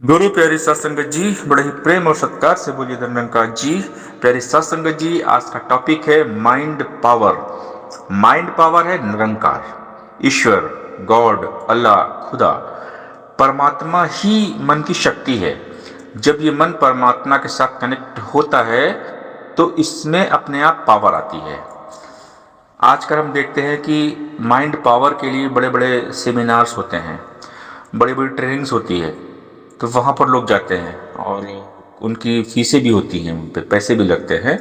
गुरु प्यारी सत्संगत जी, बड़े ही प्रेम और सत्कार से बोलिए धन्यंकार जी। प्यारी सत्संगत जी, आज का टॉपिक है माइंड पावर। माइंड पावर है निरंकार, ईश्वर, गॉड, अल्लाह, खुदा, परमात्मा ही मन की शक्ति है। जब ये मन परमात्मा के साथ कनेक्ट होता है तो इसमें अपने आप पावर आती है। आजकल हम देखते हैं कि माइंड पावर के लिए बड़े बड़े सेमिनार्स होते हैं, बड़ी बड़ी ट्रेनिंग्स होती है, तो वहाँ पर लोग जाते हैं और उनकी फीसें भी होती हैं, उन पे पैसे भी लगते हैं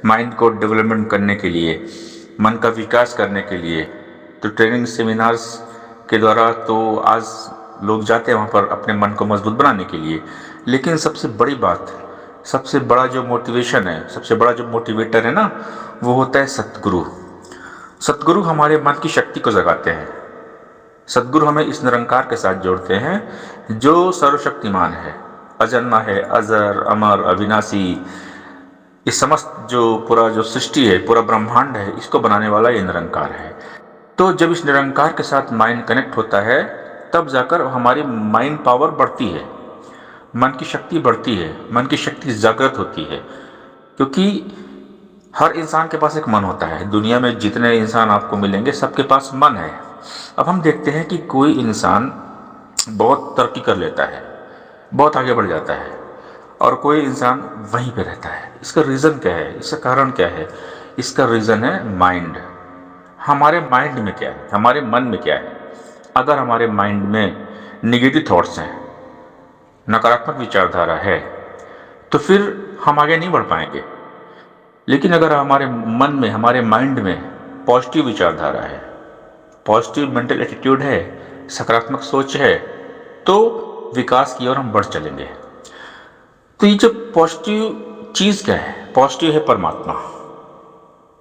माइंड को डेवलपमेंट करने के लिए, मन का विकास करने के लिए। तो ट्रेनिंग सेमिनार्स के द्वारा तो आज लोग जाते हैं वहाँ पर अपने मन को मजबूत बनाने के लिए। लेकिन सबसे बड़ी बात, सबसे बड़ा जो मोटिवेशन है, सबसे बड़ा जो मोटिवेटर है ना, वो होता है सतगुरु। सतगुरु हमारे मन की शक्ति को जगाते हैं। सतगुरु हमें इस निरंकार के साथ जोड़ते हैं जो सर्वशक्तिमान है, अजन्मा है, अजर, अमर, अविनाशी। इस समस्त जो पूरा जो सृष्टि है, पूरा ब्रह्मांड है, इसको बनाने वाला ये निरंकार है। तो जब इस निरंकार के साथ माइंड कनेक्ट होता है तब जाकर हमारी माइंड पावर बढ़ती है, मन की शक्ति बढ़ती है, मन की शक्ति जागृत होती है। क्योंकि हर इंसान के पास एक मन होता है। दुनिया में जितने इंसान आपको मिलेंगे सबके पास मन है। अब हम देखते हैं कि कोई इंसान बहुत तरक्की कर लेता है, बहुत आगे बढ़ जाता है, और कोई इंसान वहीं पे रहता है। इसका रीज़न क्या है, इसका कारण क्या है? इसका रीज़न है माइंड। हमारे माइंड में क्या है, हमारे मन में क्या है? अगर हमारे माइंड में निगेटिव थॉट्स हैं, नकारात्मक विचारधारा है, तो फिर हम आगे नहीं बढ़ पाएंगे। लेकिन अगर हमारे मन में, हमारे माइंड में पॉजिटिव विचारधारा है, पॉजिटिव मेंटल एटीट्यूड है, सकारात्मक सोच है, तो विकास की ओर हम बढ़ चलेंगे। तो ये जो पॉजिटिव चीज़ क्या है? पॉजिटिव है परमात्मा,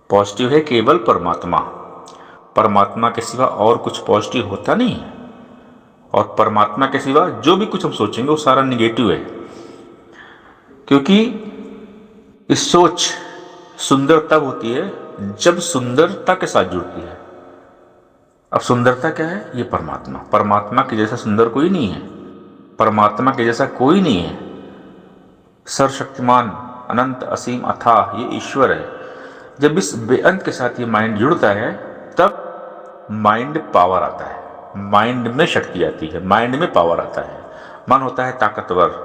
पॉजिटिव है केवल परमात्मा। परमात्मा के सिवा और कुछ पॉजिटिव होता नहीं है, और परमात्मा के सिवा जो भी कुछ हम सोचेंगे वो सारा निगेटिव है। क्योंकि इस सोच सुंदर तब होती है जब सुंदरता के साथ जुड़ती है। अब सुंदरता क्या है? ये परमात्मा। परमात्मा के जैसा सुंदर कोई नहीं है, परमात्मा के जैसा कोई नहीं है। सर्वशक्तिमान, अनंत, असीम, अथाह ये ईश्वर है। जब इस बेअंत के साथ ये माइंड जुड़ता है तब माइंड पावर आता है, माइंड में शक्ति आती है, माइंड में पावर आता है, मन होता है ताकतवर।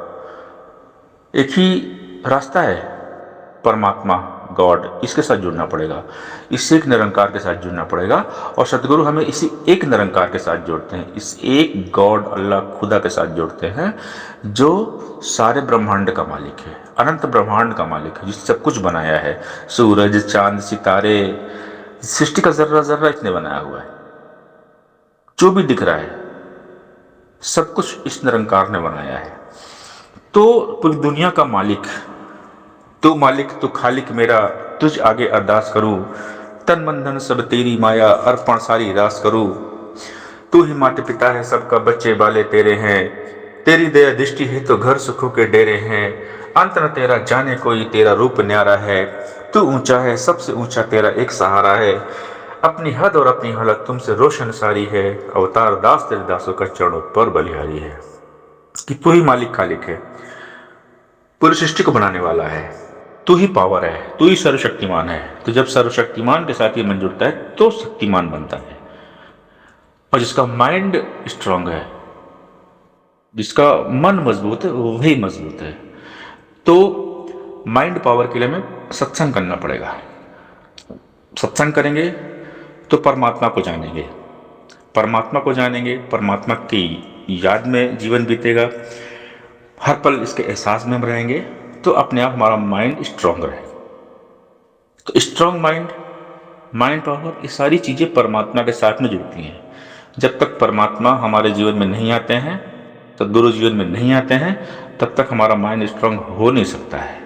एक ही रास्ता है, परमात्मा, गॉड, इसके साथ जुड़ना पड़ेगा, इस एक निरंकार के साथ जुड़ना पड़ेगा। और सदगुरु हमें इसी एक निरंकार के साथ जोड़ते हैं, इस एक गॉड, अल्लाह, खुदा के साथ जोड़ते हैं, जो सारे ब्रह्मांड का मालिक है, अनंत ब्रह्मांड का मालिक है, जिसने सब कुछ बनाया है। सूरज, चांद, सितारे, सृष्टि का जर्रा जर्रा इसने बनाया हुआ है। जो भी दिख रहा है सब कुछ इस निरंकार ने बनाया है। तो पूरी दुनिया का मालिक, तू मालिक, तू खालिक मेरा, तुझ आगे अरदास करूं, तन मन धन सब तेरी माया, अर्पण सारी रास करूं। तू ही माता पिता है, सबका बच्चे बाले तेरे हैं, तेरी दया दृष्टि है तो घर सुखों के डेरे हैं। अंत न तेरा जाने कोई, तेरा रूप न्यारा है, तू ऊंचा है सबसे ऊंचा, तेरा एक सहारा है। अपनी हद और अपनी हलक तुमसे रोशन सारी है, अवतार दास तेरे दासों का चरणों पर बलिहारी है। कि तू ही मालिक खालिक है, पूरी सृष्टि को बनाने वाला है, तू ही पावर है, तू ही सर्वशक्तिमान है। तो जब सर्वशक्तिमान के साथ ये मन जुड़ता है तो शक्तिमान बनता है। और जिसका माइंड स्ट्रांग है, जिसका मन मजबूत है, वही मजबूत है। तो माइंड पावर के लिए हमें सत्संग करना पड़ेगा। सत्संग करेंगे तो परमात्मा को जानेंगे, परमात्मा को जानेंगे, परमात्मा की याद में जीवन बीतेगा, हर पल इसके एहसास में हम रहेंगे, तो अपने आप हमारा माइंड स्ट्रांग रहेगा। तो स्ट्रांग माइंड, माइंड पावर, ये सारी चीज़ें परमात्मा के साथ में जुड़ती हैं। जब तक परमात्मा हमारे जीवन में नहीं आते हैं, सद्गुरु जीवन में नहीं आते हैं, तब तक हमारा माइंड स्ट्रांग हो नहीं सकता है।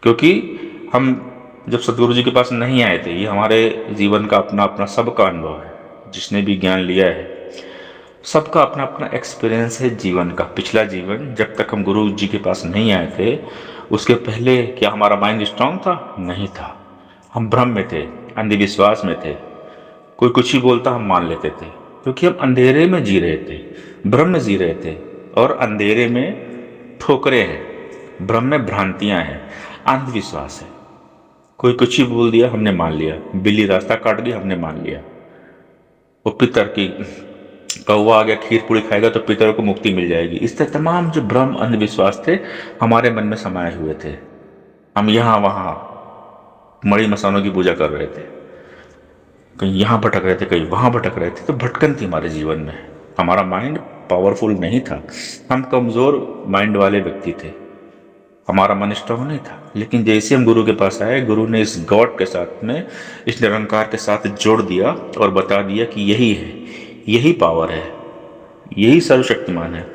क्योंकि हम जब सद्गुरु जी के पास नहीं आए थे, ये हमारे जीवन का अपना अपना सबका अनुभव है। जिसने भी ज्ञान लिया है सबका अपना अपना एक्सपीरियंस है जीवन का। पिछला जीवन, जब तक हम गुरु जी के पास नहीं आए थे, उसके पहले क्या हमारा माइंड स्ट्रांग था? नहीं था। हम भ्रम में थे, अंधविश्वास में थे, कोई कुछ ही बोलता हम मान लेते थे, क्योंकि हम अंधेरे में जी रहे थे, भ्रम में जी रहे थे, और अंधेरे में ठोकरें हैं, भ्रम में भ्रांतियां हैं, अंधविश्वास है। कोई कुछ ही बोल दिया हमने मान लिया, बिल्ली रास्ता काट दी हमने मान लिया, वो पितर की कौवा आ गया खीर पूरी खाएगा तो पितर को मुक्ति मिल जाएगी। इस तरह तमाम जो भ्रम अंधविश्वास थे हमारे मन में समाये हुए थे। हम यहाँ वहाँ मणि मसानों की पूजा कर रहे थे, कहीं यहाँ भटक रहे थे कहीं वहाँ भटक रहे थे, तो भटकन थी हमारे जीवन में। हमारा माइंड पावरफुल नहीं था, हम कमज़ोर माइंड वाले व्यक्ति थे, हमारा मन स्ट्रांग नहीं था। लेकिन जैसे हम गुरु के पास आए, गुरु ने इस गॉड के साथ में, इस निरंकार के साथ जोड़ दिया और बता दिया कि यही है, यही पावर है, यही सर्वशक्तिमान है,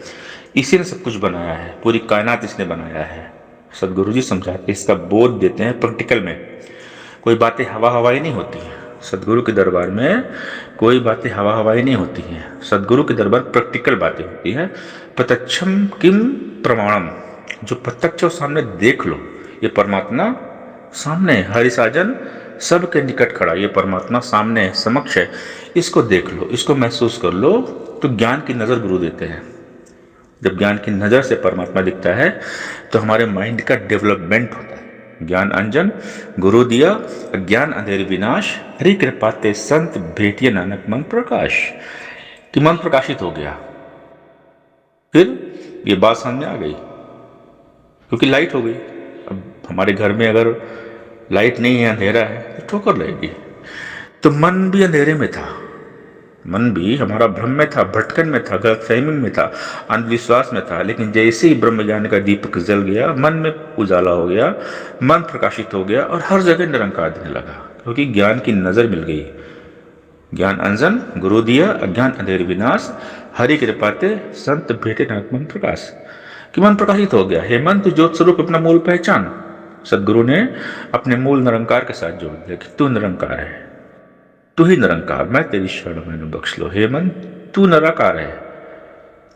इसी ने सब कुछ बनाया है, पूरी कायनात इसने बनाया है। सदगुरु जी समझाते, इसका बोध देते हैं प्रैक्टिकल में। कोई बातें हवा हवाई नहीं होती है सदगुरु के दरबार में, कोई बातें हवा हवाई नहीं होती हैं। सदगुरु के दरबार प्रैक्टिकल बातें होती है। प्रत्यक्षम किम प्रमाणम, जो प्रत्यक्ष सामने देख लो, ये परमात्मा सामने है, हरि साजन सबके निकट खड़ा, ये परमात्मा सामने है, समक्ष है, इसको देख लो, इसको महसूस कर लो। तो ज्ञान की नजर गुरु देते हैं। जब ज्ञान की नजर से परमात्मा दिखता है तो हमारे माइंड का डेवलपमेंट होता है। ज्ञान अंजन गुरु दिया, अज्ञान अंधेर विनाश, हरि कृपा ते संत भेटिए नानक मन प्रकाश, कि मन प्रकाशित हो गया। फिर ये बात सामने आ गई क्योंकि लाइट हो गई। अब हमारे घर में अगर लाइट नहीं है, अंधेरा है, तो ठोकर लगेगी। तो मन भी अंधेरे में था, मन भी हमारा भ्रम में था, भटकन में था, गलतफहमी में था, अंधविश्वास में था। लेकिन जैसे ही ब्रह्म ज्ञान का दीपक जल गया, मन में उजाला हो गया, मन प्रकाशित हो गया और हर जगह निरंकार दिखने लगा, क्योंकि ज्ञान की नजर मिल गई। ज्ञान अंजन गुरु दिया, अज्ञान अंधेर विनाश, हरि कृपा ते संत भेटे नानक मन प्रकाश, कि मन प्रकाशित हो गया। हे मन, तू ज्योत स्वरूप अपना मूल पहचान। सदगुरु ने अपने मूल निरंकार के साथ जोड़ दिया कि तू निरंकार है, तू ही निरंकार, मैं तेरी शरण मैंने बख्श लो। हे मन, तू निराकार है,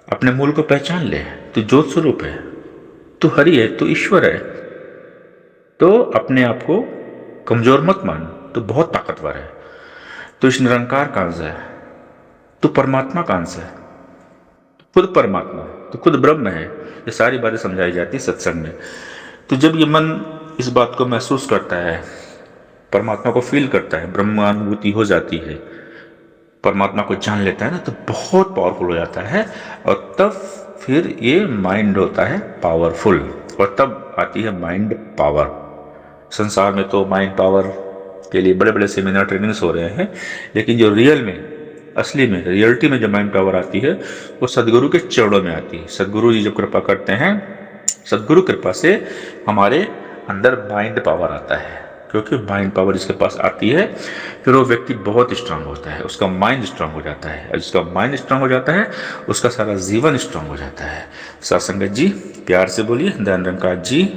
अपने मूल को पहचान ले, तू ज्योत स्वरूप है, तू हरि है, तू ईश्वर है। तो अपने आप को कमजोर मत मान, तू बहुत ताकतवर है, तू इस निरंकार का अंश है, तू परमात्मा का अंश है, खुद परमात्मा, तो खुद ब्रह्म है। ये सारी बातें समझाई जाती है सत्संग में। तो जब ये मन इस बात को महसूस करता है, परमात्मा को फील करता है, ब्रह्मानुभूति हो जाती है, परमात्मा को जान लेता है ना, तो बहुत पावरफुल हो जाता है। और तब फिर ये माइंड होता है पावरफुल, और तब आती है माइंड पावर। संसार में तो माइंड पावर के लिए बड़े बड़े सेमिनार ट्रेनिंग्स हो रहे हैं, लेकिन जो रियल में, असली में, रियलिटी में जो माइंड पावर आती है वो सदगुरु के चरणों में आती है। सदगुरु जी जब कृपा करते हैं, सदगुरु कृपा से हमारे अंदर माइंड पावर आता है, क्योंकि माइंड पावर जिसके पास आती है फिर वो व्यक्ति बहुत स्ट्रांग होता है, उसका माइंड स्ट्रांग हो जाता है, और जिसका माइंड स्ट्रांग हो जाता है उसका सारा जीवन स्ट्रांग हो जाता है। साथ संगत जी प्यार से बोलिए, धन निरंकार जी